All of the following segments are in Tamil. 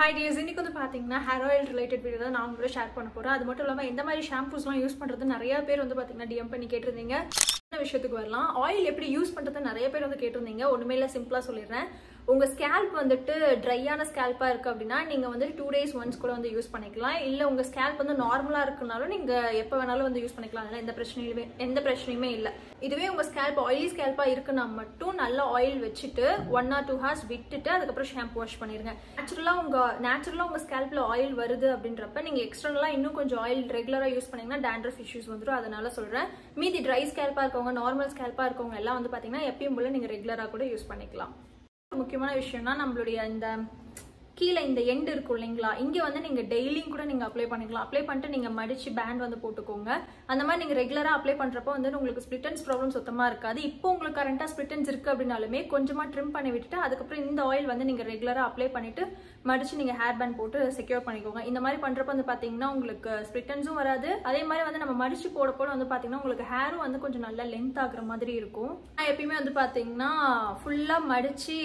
Hi dears, இன்னைக்கு வந்து பாத்தீங்கன்னா hair oil related video தான் நான் உங்களோட ஷேர் பண்ண போறேன். அது மட்டும் இல்லாம எந்த மாதிரி ஷாம்பூஸ்லாம் யூஸ் பண்றது நிறைய பேர் வந்து பாத்தீங்கன்னா DM பண்ணி கேட்டிருந்தீங்க. என்ன விஷயத்துக்கு வரலாம், ஆயில் எப்படி யூஸ் பண்றது நிறைய பேர் வந்து கேட்டிருந்தீங்க. ஒண்ணுமே இல்ல, சிம்பிளா சொல்லிடுறேன். உங்க ஸ்கேல்ப் வந்துட்டு ட்ரையான ஸ்கேல்பா இருக்கு அப்படின்னா நீங்க வந்து 2 days once கூட வந்து யூஸ் பண்ணிக்கலாம். இல்ல உங்க ஸ்கேல்ப் வந்து நார்மலா இருக்குனாலும் நீங்க எப்ப வேணாலும் வந்து யூஸ் பண்ணிக்கலாம். அதனால எந்த பிரச்சனையுமே இல்ல. இதுவே உங்க ஸ்கேல்ப் ஆயிலி ஸ்கேல்பா இருக்குன்னா மட்டும் நல்ல ஆயில் வச்சுட்டு 1 or 2 hours விட்டுட்டு அதுக்கப்புறம் ஷாம்பு வாஷ் பண்ணிருங்க. நேச்சுரலா உங்க ஸ்கேல்ப்ல ஆயில் வருது அப்படின்றப்ப நீங்க எக்ஸ்டர்னலா இன்னும் கொஞ்சம் ஆயில் ரெகுலரா யூஸ் பண்ணீங்கன்னா dandruff issues வந்துடும். அதனால சொல்றேன். மீதி ட்ரை ஸ்கேல்பா இருக்கவங்க, நார்மல் ஸ்கேல்பா இருக்கவங்க எல்லாம் வந்து பாத்தீங்கன்னா எப்பயும் போல நீங்க ரெகுலரா கூட யூஸ் பண்ணிக்கலாம். முக்கியமான விஷயம்னா நம்மளுடைய இந்த கீழே இந்த எண்ட் இருக்கும் இல்லைங்களா, இங்க வந்து நீங்க டெய்லியும் கூட நீங்க அப்ளை பண்ணிக்கலாம். அப்ளை பண்ணிட்டு நீங்க மடிச்சு பேண்ட் வந்து போட்டுக்கோங்க. அந்த மாதிரி நீங்க ரெகுலரா அப்ளை பண்றப்போ வந்து உங்களுக்கு ஸ்பிளிட் எண்ட்ஸ் ப்ராப்ளம் சுத்தமா இருக்காது. இப்போ உங்களுக்கு கரண்டா ஸ்பிளிட் எண்ட்ஸ் இருக்கு அப்படின்னாலுமே கொஞ்சமா ட்ரிம் பண்ணி விட்டுட்டு அதுக்கப்புறம் இந்த ஆயில் வந்து நீங்க ரெகுலரா அப்ளை பண்ணிட்டு மடிச்சு நீங்க ஹேர் பேண்ட் போட்டு செக்யூர் பண்ணிக்கோங்க. இந்த மாதிரி பண்றப்ப வந்து பாத்தீங்கன்னா உங்களுக்கு ஸ்பிளிட் எண்ட்ஸும் வராது. அதே மாதிரி வந்து நம்ம மடிச்சு போட வந்து பாத்தீங்கன்னா உங்களுக்கு ஹேரும் வந்து கொஞ்சம் நல்லா லென்த் ஆகுற மாதிரி இருக்கும். நான் எப்பயுமே வந்து பாத்தீங்கன்னா ஃபுல்லா மடிச்சு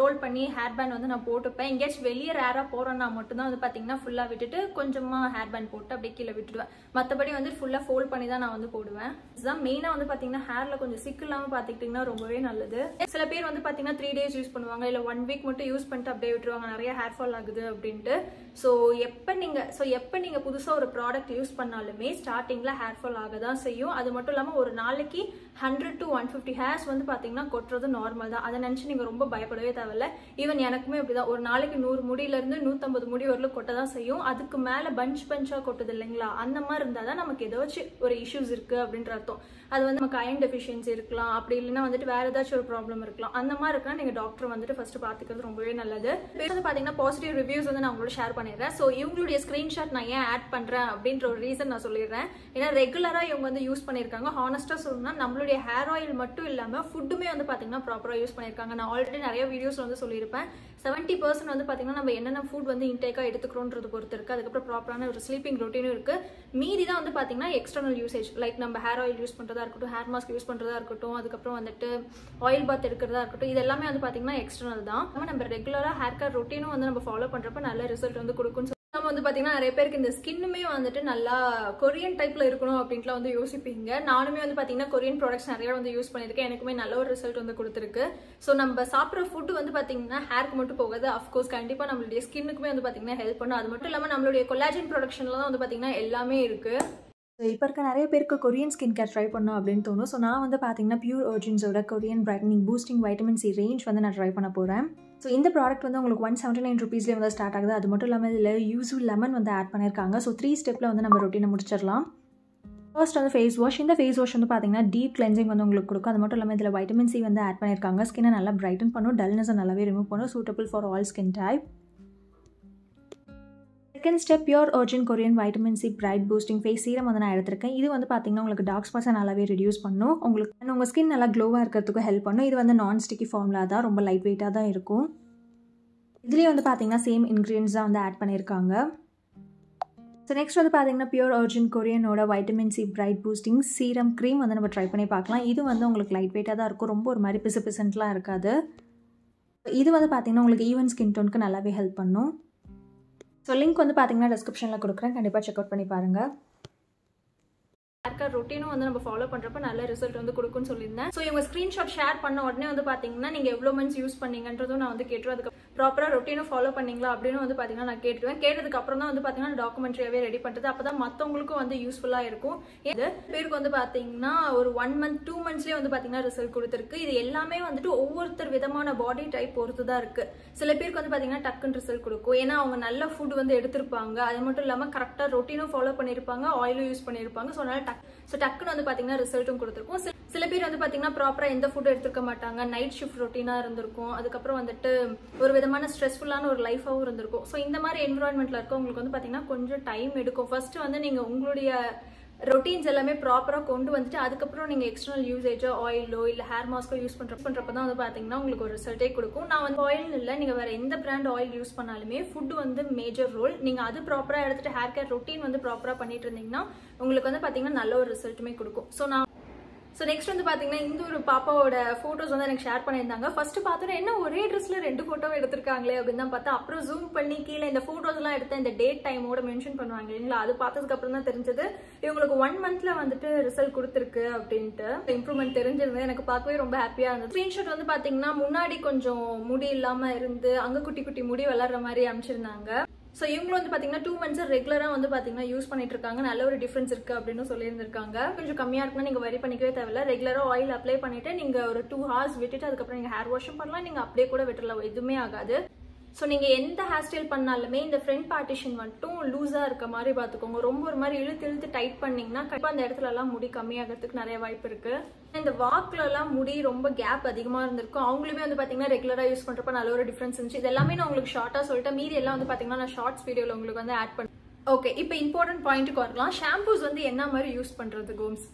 ரோல் பண்ணி ஹேர் பேண்ட் வந்து நான் போட்டுப்பேன். எங்கேயாச்சும் வெளியே ரேரா போறேன்னா மட்டும்தான் வந்து பாத்தீங்கன்னா ஃபுல்லா விட்டுட்டு கொஞ்சமா ஹேர் பேண்ட் போட்டு அப்படியே கீழே விட்டுடுவேன். மத்தபடி வந்து ஃபுல்லா ஃபோல்ட் பண்ணி தான் நான் வந்து போடுவேன். இதுதான் மெயினா வந்து பாத்தீங்கன்னா ஹேர்ல கொஞ்சம் சிக்கு இல்லாம பாத்துக்கிட்டீங்கன்னா ரொம்பவே நல்லது. சில பேர் வந்து பாத்தீங்கன்னா 3 days யூஸ் பண்ணுவாங்க, இல்ல 1 week மட்டும் யூஸ் பண்ணிட்டு அப்படியே விட்டுருவாங்க, நிறைய ஹேர் ஃபால் ஆகுது அப்படின்ட்டு. ஸோ எப்ப நீங்க புதுசா ஒரு ப்ராடக்ட் யூஸ் பண்ணாலுமே ஸ்டார்டிங்ல ஹேர் ஃபால் ஆகதான் செய்யும். அது மட்டும் இல்லாம ஒரு நாளைக்கு 100 to 150 ஹேர்ஸ் வந்து பாத்தீங்கன்னா கொட்டுறது நார்மல் தான். அதை நினைச்சு நீங்க ரொம்ப பயப்படவே தேவையில்ல. ஈவன் எனக்குமே அப்படிதான், ஒரு நாளைக்கு 100 முடியில இருந்து 150 முடி வரலும் கொட்டதான் செய்யும். அதுக்கு மேல பஞ்சா கொட்டுது இல்லைங்களா, அந்த மாதிரி இருந்தாதான் நமக்கு ஏதாச்சும் ஒரு இஷ்யூஸ் இருக்கு அப்படின்ற அர்த்தம். அது வந்து நமக்கு அயன் டெஃபிஷியன்சி இருக்கலாம், அப்படி இல்லைன்னா வந்துட்டு வேற ஏதாச்சும் ஒரு ப்ராப்ளம் இருக்கலாம். அந்த மாதிரி இருக்கா நீங்க டாக்டர் வந்துட்டு ஃபர்ஸ்ட் பாத்துக்கிறது ரொம்பவே நல்லது. வந்து பாத்தீங்கன்னா பாசிட்டிவ் ரிவ்யூஸ் வந்து நான் உங்களோட ஷேர் பண்ணிடுறேன். ஸோ இவங்களுடைய ஸ்கிரீன்ஷாட் நான் ஏன் ஆட் பண்றேன் அப்படின்ற ஒரு ரீசன் நான் சொல்லிடுறேன். ஏன்னா ரெகுலரா இவங்க வந்து யூஸ் பண்ணிருக்காங்க. ஹானஸ்டா சொல்லணும்னா நம்மளுடைய ஹேர் ஆயில் மட்டும் இல்லாம ஃபுட்டுமே வந்து பாத்தீங்கன்னா ப்ராப்பரா யூஸ் பண்ணிருக்காங்க. நான் ஆல்ரெடி நிறைய வீடியோஸ் வந்து சொல்லியிருப்பேன். 70% வந்து பாத்தீங்கன்னா நம்ம என்னென்ன ஃபுட் வந்து இன்டேக்கா எடுத்துக்கிறோன்றது பொறுத்து இருக்கு. அதுக்கப்புறம் ப்ராப்பரான ஒரு ஸ்லீப்பிங் ரொட்டீனும் இருக்கு. மீதி தான் வந்து பாத்தீங்கன்னா எக்ஸ்டர்னல் யூசேஜ், லைக் நம்ம ஹேர் ஆயில் யூஸ் பண்றதா இருக்கட்டும், ஹேர் மாஸ்க் யூஸ் பண்றதா இருக்கட்டும், அதுக்கப்புறம் வந்துட்டு ஆயில் பாத் எடுக்கிறதா இருக்கட்டும், இது எல்லாமே வந்து பாத்தீங்கன்னா எக்ஸ்டர்னல் தான். நம்ம ரெகுலரா ஹேர் கேர் ரொட்டீனும் வந்து நம்ம ஃபாலோ பண்றப்ப நல்ல ரிசல்ட் வந்து கொடுக்கும். நம்ம வந்து பாத்தீங்கன்னா நிறைய பேருக்கு இந்த ஸ்கின்னுமே வந்துட்டு நல்லா கொரியன் டைப்ல இருக்கணும் அப்படின்ட்டு வந்து யோசிப்பீங்க. நானுமே வந்து பாத்தீங்கன்னா கொரியன் ப்ராடக்ட்ஸ் நிறைய வந்து யூஸ் பண்ணிருக்கேன். எனக்குமே நல்ல ஒரு ரிசல்ட் வந்து கொடுத்துருக்கு. ஸோ நம்ம சாப்பிட்ற ஃபுட் வந்து பாத்தீங்கன்னா ஹேருக்கு மட்டும் போகாது, அஃப்கோர்ஸ் கண்டிப்பா நம்மளுடைய ஸ்கின்னுக்குமே வந்து பாத்தீங்கன்னா ஹெல்ப் பண்ணும். அது மட்டும் இல்லாம நம்மளுடைய கொலாஜன் ப்ரொடக்ஷன்ல தான் வந்து பாத்தீங்கன்னா எல்லாமே இருக்கு. இப்போ இருக்க நிறைய பேருக்கு கொரியன் ஸ்கின் கேர் ட்ரை பண்ணணும் அப்படின்னு தோணும். ஸோ நான் வந்து பார்த்தீங்கன்னா பியூர் ஒரிஜின்ஸோட Korean brightening boosting vitamin C range வந்து நான் ட்ரை பண்ண போகிறேன். ஸோ இந்த ப்ராடக்ட் வந்து உங்களுக்கு 179 rupeesலேயே வந்து ஸ்டார்ட் ஆகுது. அது மட்டும் இல்லாமல் இதில் யூஸ்ஃபுல் லெமன் வந்து ஆட் பண்ணியிருக்காங்க. ஸோ 3 ஸ்டெப்பில் வந்து நம்ம ரொட்டீனை முடிச்சிடலாம். ஃபர்ஸ்ட் வந்து ஃபேஸ் வாஷ். இந்த ஃபேஸ் வாஷ் வந்து பார்த்தீங்கன்னா டீப் கிளென்சிங் வந்து உங்களுக்கு கொடுக்கும். அது மட்டும் இல்லாமல் இதில் வைட்டமின் சி வந்து ஆட் பண்ணியிருக்காங்க. ஸ்கின்னை நல்லா பிரைட்டன் பண்ணும், டல்னஸை நல்லாவே ரிமூவ் பண்ணும், suitable for all skin type. Second step pure origin Korean vitamin C bright boosting face serum வந்து நான் எடுத்திருக்கேன். இது வந்து பார்த்தீங்கன்னா உங்களுக்கு டார்க் ஸ்பாட்ஸை நல்லாவே ரெடியூஸ் பண்ணும், உங்களுக்கு உங்கள் ஸ்கின் நல்லா க்ளோவாக இருக்கிறதுக்கு ஹெல்ப் பண்ணும். இது வந்து நான் ஸ்டிக்கி ஃபார்முலா தான், ரொம்ப லைட் வெயிட்டாக தான் இருக்கும். இதுலேயே வந்து பார்த்தீங்கன்னா சேம் இன்க்ரீடியன்ஸ் தான் வந்து ஆட் பண்ணியிருக்காங்க. ஸோ நெக்ஸ்ட் வந்து பார்த்தீங்கன்னா பியூர் ஒரிஜின் கொரியனோட vitamin C bright boosting serum cream வந்து நம்ம ட்ரை பண்ணி பார்க்கலாம். இது வந்து உங்களுக்கு லைட் வெயிட்டாக தான் இருக்கும், ரொம்ப ஒரு மாதிரி பிசுலாம் இருக்காது. இது வந்து பார்த்தீங்கன்னா உங்களுக்கு ஈவன் ஸ்கின் டோனுக்கு நல்லாவே ஹெல்ப் பண்ணும். ஸோ லிங்க் வந்து பார்த்தீங்கன்னா டிஸ்கிரிப்ஷனில் கொடுக்குறேன், கண்டிப்பாக செக் அவுட் பண்ணி பாருங்கள். ஹேர் கேர் ரொட்டீனும் வந்து நம்ம ஃபாலோ பண்றப்ப நல்ல ரிசல்ட் வந்து கொடுக்கும்னு சொல்லியிருந்தேன். ஸோ இவங்க ஸ்கிரீன்ஷாட் ஷேர் பண்ண உடனே வந்து பாத்தீங்கன்னா நீங்க எவ்வளவு மந்த்ஸ் யூஸ் பண்ணீங்கன்றதும் நான் வந்து கேட்டுருவேன். அதுக்கு ப்ராப்பரா ரொட்டீனும் ஃபாலோ பண்ணீங்களா அப்படின்னு வந்து பாத்தீங்கன்னா நான் கேட்டுருவேன். கேட்டதுக்கு அப்புறம் தான் வந்து பாத்தீங்கன்னா டாக்குமெண்ட்ரியாவே ரெடி பண்றது. அப்பதான் மத்தவங்களுக்கும் வந்து யூஸ்ஃபுல்லா இருக்கும். இது பேருக்கு வந்து பாத்தீங்கன்னா ஒரு 1 month 2 monthsலயே வந்து பாத்தீங்கன்னா ரிசல்ட் கொடுத்துருக்கு. இது எல்லாமே வந்துட்டு ஒவ்வொருத்தர் விதமான பாடி டைப் பொறுத்து தான் இருக்கு. சில பேருக்கு வந்து பாத்தீங்கன்னா டக்குன்னு ரிசல்ட் கொடுக்கும், ஏன்னா அவங்க நல்ல ஃபுட் வந்து எடுத்திருப்பாங்க. அது மட்டும் இல்லாம கரெக்டா ரொட்டீனும் ஃபாலோ பண்ணிருப்பாங்க, ஆயிலும் யூஸ் பண்ணிருப்பாங்க. ஸோ அதனால டக்குன்னு வந்து பாத்தீங்கன்னா ரிசல்ட்டும் கொடுத்துருக்கும். சில பேர் வந்து பாத்தீங்கன்னா ப்ராப்பரா எந்த ஃபுட் எடுத்துக்க மாட்டாங்க, நைட் ஷிஃப்ட் ரொட்டீனா இருந்திருக்கும், அதுக்கப்புறம் வந்துட்டு ஒரு விதமான ஸ்ட்ரெஸ்ஃபுல்லான ஒரு லைஃபாவும் இருந்திருக்கும். ஸோ இந்த மாதிரி என்விரான்மெண்ட்ல இருக்கவங்களுக்கு வந்து பாத்தீங்கன்னா கொஞ்சம் டைம் எடுக்கும். ஃபர்ஸ்ட் வந்து நீங்க உங்களுடைய ரொட்டீன்ஸ் எல்லாமே ப்ராப்பரா கொண்டு வந்துட்டு அதுக்கப்புறம் நீங்க எக்ஸ்டர்னல் யூசேஜோ ஆயிலோ இல்ல ஹேர் மாஸ்கோ யூஸ் பண்றப்பதான் வந்து பாத்தீங்கன்னா உங்களுக்கு ஒரு ரிசல்ட்டே கொடுக்கும். நான் வந்து ஆயில் இல்ல, நீங்க வேற எந்த பிராண்ட் ஆயில் யூஸ் பண்ணாலுமே ஃபுட் வந்து மேஜர் ரோல். நீங்க அது ப்ராப்பரா எடுத்துட்டு ஹேர் கேர் ரொட்டீன் வந்து ப்ராப்பரா பண்ணிட்டு இருந்தீங்கன்னா உங்களுக்கு வந்து பாத்தீங்கன்னா நல்ல ஒரு ரிசல்ட்டுமே கொடுக்கும். ஸோ நெக்ஸ்ட் வந்து பார்த்தீங்கன்னா இந்த ஒரு பாப்பாவோட ஃபோட்டோஸ் வந்து எனக்கு ஷேர் பண்ணியிருந்தாங்க. ஃபர்ஸ்ட் பார்த்தோன்னா என்ன ஒரே ட்ரெஸ்ல 2 ஃபோட்டோ எடுத்திருக்காங்களே அப்படின்னு தான் பார்த்தா, அப்புறம் ஜூம் பண்ணி கீழே இந்த ஃபோட்டோஸ்லாம் எடுத்து இந்த டேட் டைமோட மென்ஷன் பண்ணுவாங்க இல்லைங்களா, அது பார்த்ததுக்கு அப்புறம் தான் தெரிஞ்சது இவங்களுக்கு 1 மந்த்ல வந்துட்டு ரிசல்ட் கொடுத்துருக்கு அப்படின்ட்டு. இம்ப்ரூவ்மெண்ட் தெரிஞ்சிருந்தது, எனக்கு பார்க்கவே ரொம்ப ஹாப்பியா இருந்தது. ஸ்கிரீன்ஷாட் வந்து பார்த்தீங்கன்னா முன்னாடி கொஞ்சம் முடி இல்லாம இருந்து அங்க குட்டி குட்டி முடி வளர்ற மாதிரி அமைச்சிருந்தாங்க. ஸோ இவங்களும் வந்து பார்த்தீங்கன்னா 2 மந்த்ஸ் ரெகுலராக வந்து பார்த்தீங்கன்னா யூஸ் பண்ணிட்டு இருக்காங்க. நல்ல ஒரு டிஃபரன்ஸ் இருக்கு அப்படின்னு சொல்லியிருந்திருக்காங்க. கொஞ்சம் கம்மியாக இருக்குன்னா நீங்கள் வரி பண்ணிக்கவே தேவையில்ல. ரெகுலராக ஆயில் அப்ளை பண்ணிட்டு நீங்கள் ஒரு 2 hours விட்டுட்டு அதுக்கப்புறம் நீங்கள் ஹேர் வாஷும் பண்ணலாம். நீங்கள் அப்படியே கூட விட்டுறலாம், எதுவுமே ஆகாது. ஸோ நீங்கள் எந்த ஹேர் ஸ்டைல் பண்ணாலுமே இந்த ஃப்ரண்ட் பார்ட்டிஷன் மட்டும் லூஸாக இருக்க மாதிரி பார்த்துக்கோங்க. ரொம்ப ஒரு மாதிரி இழுத்து டைட் பண்ணிங்கன்னா கண்டிப்பாக அந்த இடத்துல எல்லாம் முடி கம்மியாகிறதுக்கு நிறைய வாய்ப்பு இருக்கு. இந்த வாக்குல எல்லாம் முடி ரொம்ப கேப் அதிகமாக இருந்திருக்கும். அவங்களுமே வந்து பார்த்தீங்கன்னா ரெகுலராக யூஸ் பண்ணுறப்ப நல்ல ஒரு டிஃபரன்ஸ் இருந்துச்சு. இது எல்லாமே நான் உங்களுக்கு ஷார்ட்டாக சொல்லிட்டேன். மீதி எல்லாம் வந்து பார்த்தீங்கன்னா நான் ஷார்ட்ஸ் வீடியோவில் உங்களுக்கு வந்து ஆட் பண்ணேன். ஓகே, இப்போ இம்பார்ட்டன்ட் பாயிண்ட்டுக்கு வரலாம். ஷாம்பூஸ் வந்து என்ன மாதிரி யூஸ் பண்ணுறது கோம்ஸ்.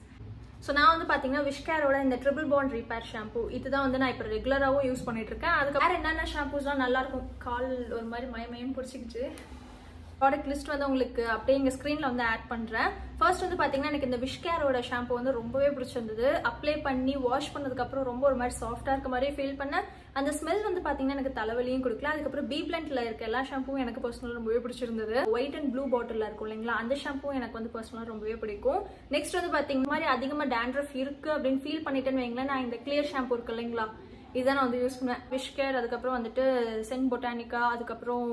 ஸோ நான் வந்து பார்த்தீங்கன்னா விஷ்கேரோட இந்த ட்ரிபிள் பாண்ட் ரிப்பேர் ஷாம்பூ இதுதான் வந்து நான் இப்போ ரெகுலராகவும் யூஸ் பண்ணிட்டு இருக்கேன். அதுக்கு வேறு என்னென்ன ஷாம்பூஸ்லாம் நல்லா இருக்கும். கால் ஒரு மாதிரி மயமயம் பிடிச்சிக்கிச்சு. ப்ராடக்ட் லிஸ்ட் வந்து உங்களுக்கு அப்படியே எங்கள் ஸ்க்ரீனில் வந்து ஆட் பண்ணுறேன். ஃபர்ஸ்ட் வந்து பார்த்தீங்கன்னா எனக்கு இந்த விஷ்கேரோட ஷாம்பூ வந்து ரொம்பவே பிடிச்சிருந்தது. அப்ளை பண்ணி வாஷ் பண்ணதுக்கப்புறம் ரொம்ப ஒரு மாதிரி சாஃப்டாக இருக்க மாதிரி ஃபீல் பண்ணேன். அந்த ஸ்மெல் வந்து பார்த்தீங்கன்னா எனக்கு தலைவலியும் கொடுக்கல. அதுக்கப்புறம் பி பிளண்ட்ல இருக்க எல்லா ஷாம்பூவும் எனக்கு பர்சனலாக ரொம்பவே பிடிச்சிருந்தது. ஒயிட் அண்ட் ப்ளூ பாட்டில் இருக்கும் இல்லைங்களா, அந்த ஷாம்பூ எனக்கு வந்து பர்சனலாக ரொம்பவே பிடிக்கும். நெக்ஸ்ட் வந்து பார்த்தீங்கன்னா இந்த மாதிரி அதிகமாக டேண்ட்ரஃப் இருக்கு அப்படின்னு ஃபீல் பண்ணிட்டேன்னு வைங்களேன், நான் இந்த கிளியர் ஷாம்பூ இருக்கு இல்லைங்களா, இதுதான் நான் வந்து யூஸ் பண்ணுவேன். விஷ்கேர், அதுக்கப்புறம் வந்துட்டு சென்ட் பொட்டானிக்கா, அதுக்கப்புறம்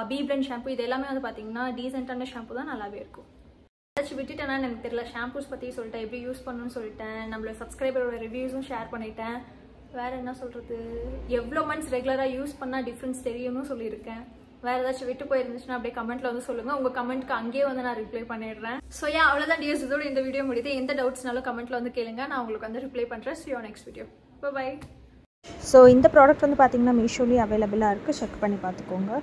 பி பிளண்ட் ஷாம்பூ, இது எல்லாமே வந்து பார்த்தீங்கன்னா டீசென்டான ஷாம்பூ தான், நல்லாவே இருக்கும். ஏதாச்சும் விட்டுட்டேன்னா எனக்கு தெரியல. ஷாம்பூஸ் பற்றி சொல்லிட்டேன், எப்படி யூஸ் பண்ணணும்னு சொல்லிட்டேன், நம்மளோட சப்ஸ்கிரைபரோட ரிவ்யூஸும் ஷேர் பண்ணிட்டேன். வேற என்ன சொல்றது, எவ்வளோ மந்த்ஸ் ரெகுலராக யூஸ் பண்ணால் டிஃப்ரென்ஸ் தெரியும்னு சொல்லியிருக்கேன். வேற ஏதாச்சும் விட்டு போயிருந்துச்சுன்னா அப்படியே கமெண்ட்ல வந்து சொல்லுங்க. உங்க கமெண்ட்க்கு அங்கேயே வந்து நான் ரிப்ளை பண்ணிடுறேன். ஸோ அவ்வளோதான் டியர்ஸ், இதோட இந்த வீடியோ முடியுது. எந்த டவுட்ஸ்னாலும் கமெண்ட்ல வந்து கேளுங்க, நான் உங்களுக்கு வந்து ரிப்ளை பண்ணுறேன். See you next video. Bye bye. So இந்த ப்ராடக்ட் வந்து பார்த்திங்கன்னா மீஷோலேயே அவைலபிளாக இருக்குது, செக் பண்ணி பார்த்துக்கோங்க.